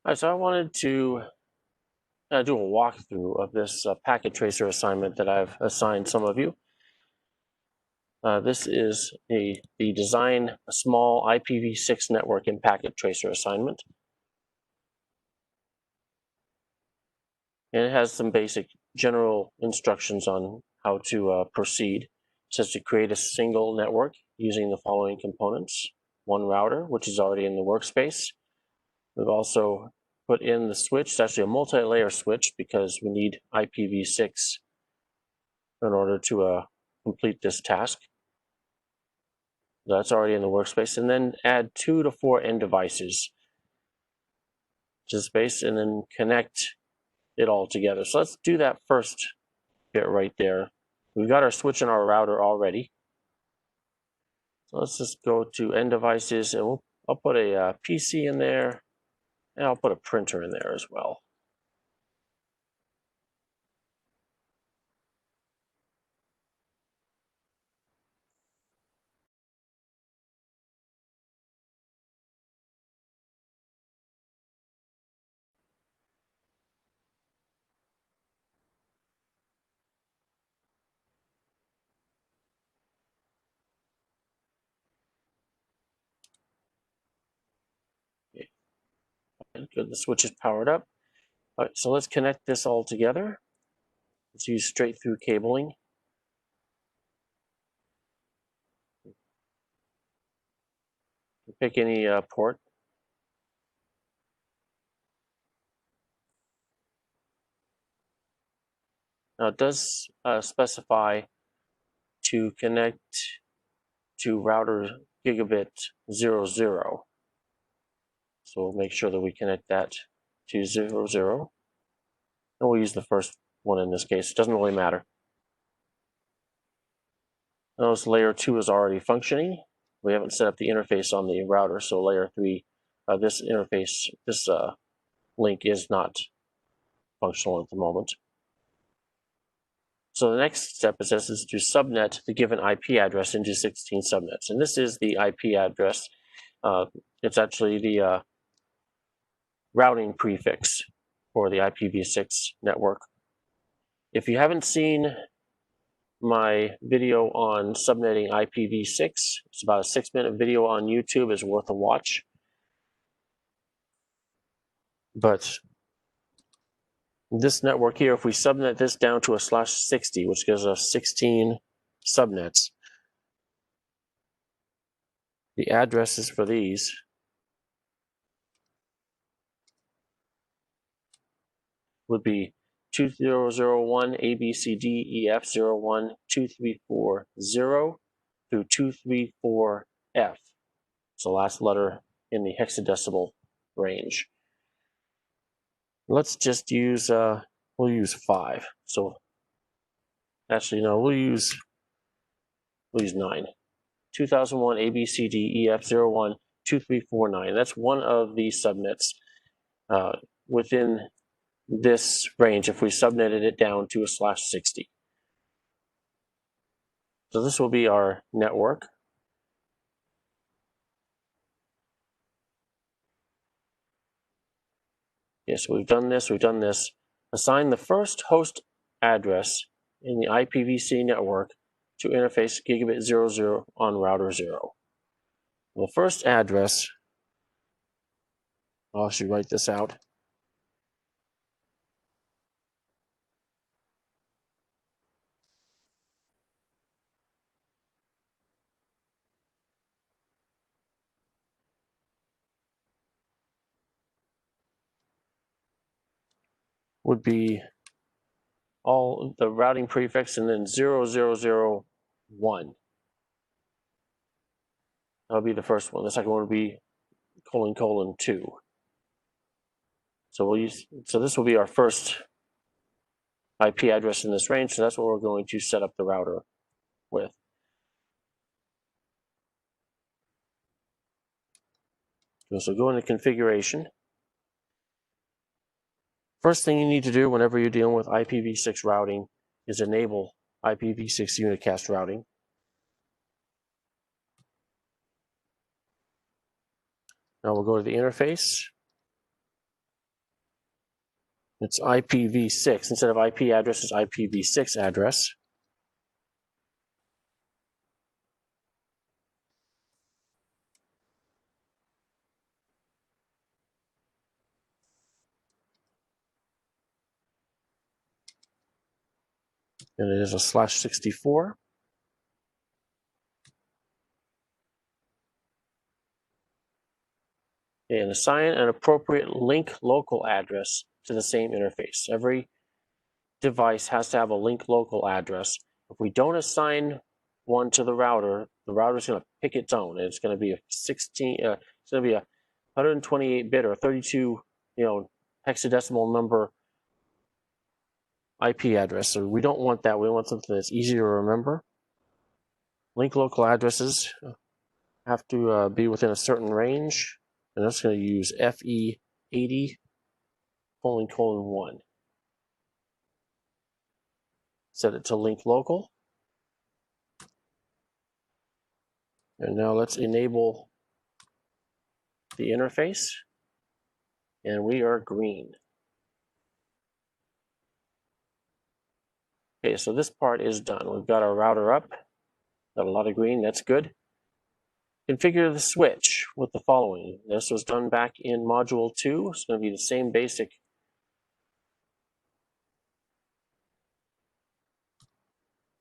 Alright, so I wanted to do a walkthrough of this packet tracer assignment that I've assigned some of you. This is the design a small IPv6 network in packet tracer assignment. And it has some basic general instructions on how to proceed. It says to create a single network using the following components. One router, which is already in the workspace. We've also put in the switch. It's actually a multi-layer switch because we need IPv6 in order to complete this task. That's already in the workspace. And then add 2 to 4 end devices to the space and then connect it all together. So let's do that first bit right there. We've got our switch and our router already. So let's just go to end devices and I'll put a PC in there and I'll put a printer in there as well. Okay. Good, the switch is powered up. All right, so let's connect this all together. Let's use straight through cabling. Pick any port. Now it does specify to connect to router gigabit 00. So we'll make sure that we connect that to 00. And we'll use the first one in this case. It doesn't really matter. Notice layer 2 is already functioning. We haven't set up the interface on the router, so layer 3, this interface, this link is not functional at the moment. So the next step it says is to subnet the given IP address into 16 subnets. And this is the IP address. It's actually the routing prefix for the IPv6 network. If you haven't seen my video on subnetting IPv6, it's about a 6-minute video on YouTube, is worth a watch. But this network here, if we subnet this down to a /60, which gives us 16 subnets, the addresses for these would be 2001 ABCDEF01 2340 through 234F. It's the last letter in the hexadecimal range. Let's just use, we'll use 5. So actually, no, we'll use 9. 2001 ABCDEF01 2349. That's one of the subnets within this range if we subnetted it down to a /60. So this will be our network. Yes, we've done this, Assign the first host address in the IPv6 network to interface gigabit 00 on router 0. The first address, I'll actually write this out. Would be all the routing prefix and then 0001. That'll be the first one. The second one would be : 2. So this will be our first IP address in this range, so that's what we're going to set up the router with. So go into configuration. First thing you need to do whenever you're dealing with IPv6 routing is enable IPv6 unicast routing. Now we'll go to the interface. It's IPv6. Instead of IP address, it's IPv6 address. And it is a /64. And assign an appropriate link local address to the same interface. Every device has to have a link local address. If we don't assign one to the router is going to pick its own. It's going to be a 128-bit or 32, hexadecimal number IP address. So we don't want that. We want something that's easy to remember. Link local addresses have to be within a certain range, and that's going to use FE80::1. Set it to link local. And now let's enable the interface. And we are green. Okay, so this part is done. We've got our router up. Got a lot of green, that's good. Configure the switch with the following. This was done back in module 2. It's going to be the same basic.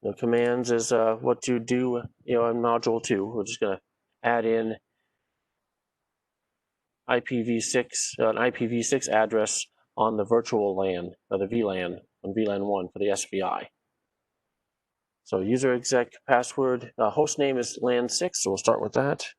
The commands is what to do, in module 2. We're just going to add in IPv6, an IPv6 address on the virtual LAN, or the VLAN, on VLAN 1 for the SVI. So user exec password, host name is LAN6, so we'll start with that.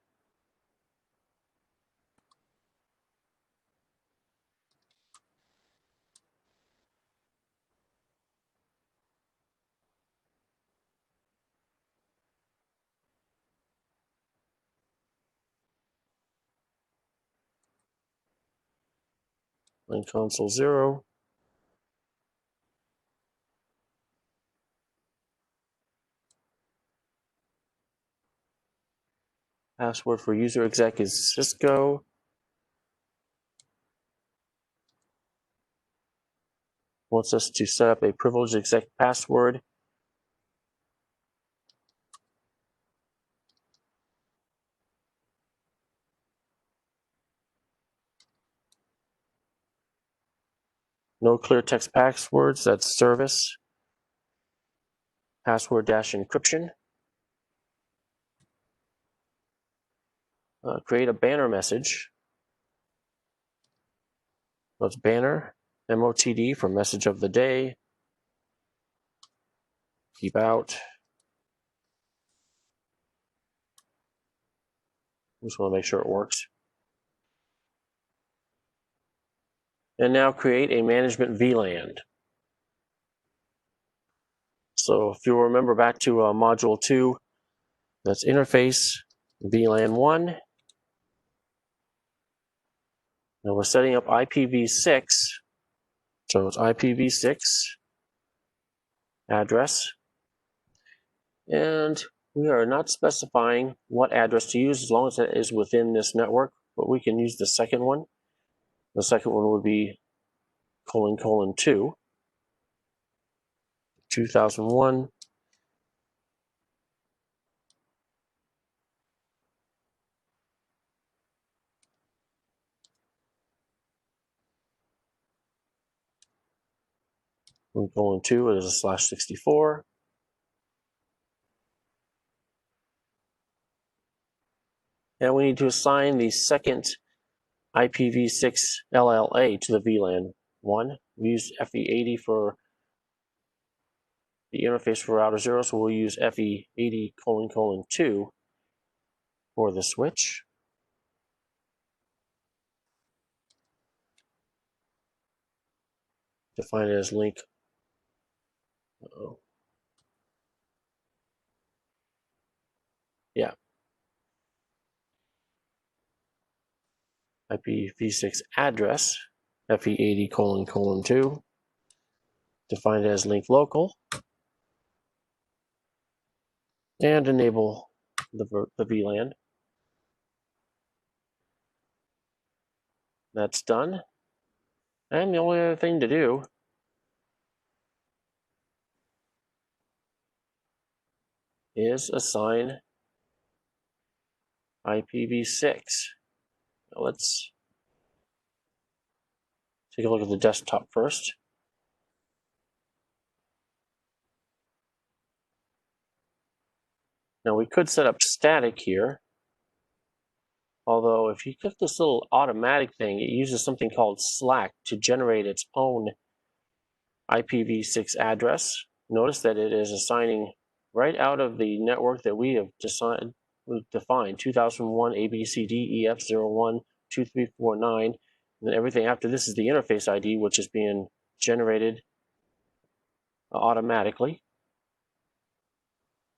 LAN console 0. Password for user exec is Cisco. Wants us to set up a privileged exec password. No clear text passwords, that's service. Password -encryption. Create a banner message. So it's banner, MOTD for message of the day. Keep out. Just want to make sure it works. And now create a management VLAN. So if you remember back to module 2, that's interface VLAN 1. And we're setting up IPv6. So it's IPv6 address. And we are not specifying what address to use as long as it is within this network, but we can use the second one. The second one would be : 2, 2001. :2, it is a /64. And we need to assign the second IPv6 LLA to the VLAN 1. We use FE80 for the interface for router 0, so we'll use FE80::2 for the switch. Define it as link. Yeah. IPv6 address, FE80::2. Define it as link local. And enable the VLAN. That's done. And the only other thing to do is assign IPv6. Now let's take a look at the desktop first. Now we could set up static here, although if you click this little automatic thing, it uses something called Slack to generate its own IPv6 address. Notice that it is assigning right out of the network that we have defined 2001 ABCD EF01 2349, and then everything after this is the interface ID, which is being generated automatically.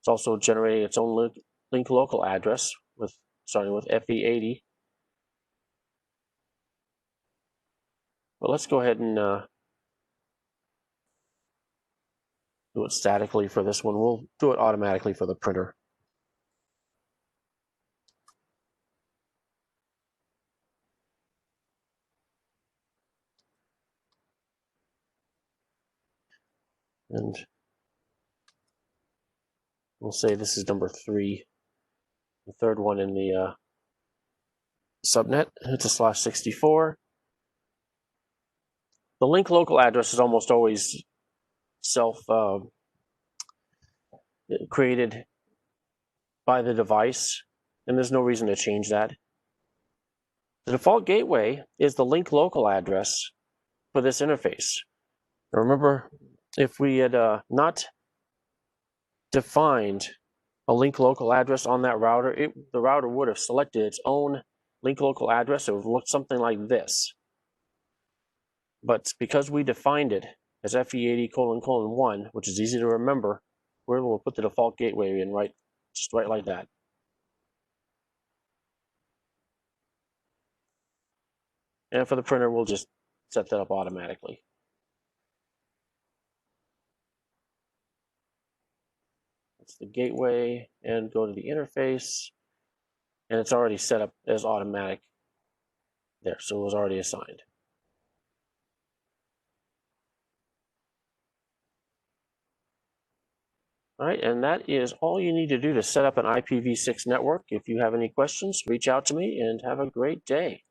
It's also generating its own link local address starting with FE80. But let's go ahead and do it statically for this one. We'll do it automatically for the printer. And we'll say this is number 3, the third one in the subnet. It's a /64. The link local address is almost always created by the device, and there's no reason to change that. The default gateway is the link local address for this interface. Now remember, if we had not defined a link local address on that router, the router would have selected its own link local address. It would look something like this. But because we defined it as FE80::1, which is easy to remember, we're able to put the default gateway in just right like that. And for the printer, we'll just set that up automatically. That's the gateway, and go to the interface, and it's already set up as automatic there, so it was already assigned. All right, and that is all you need to do to set up an IPv6 network. If you have any questions, reach out to me and have a great day.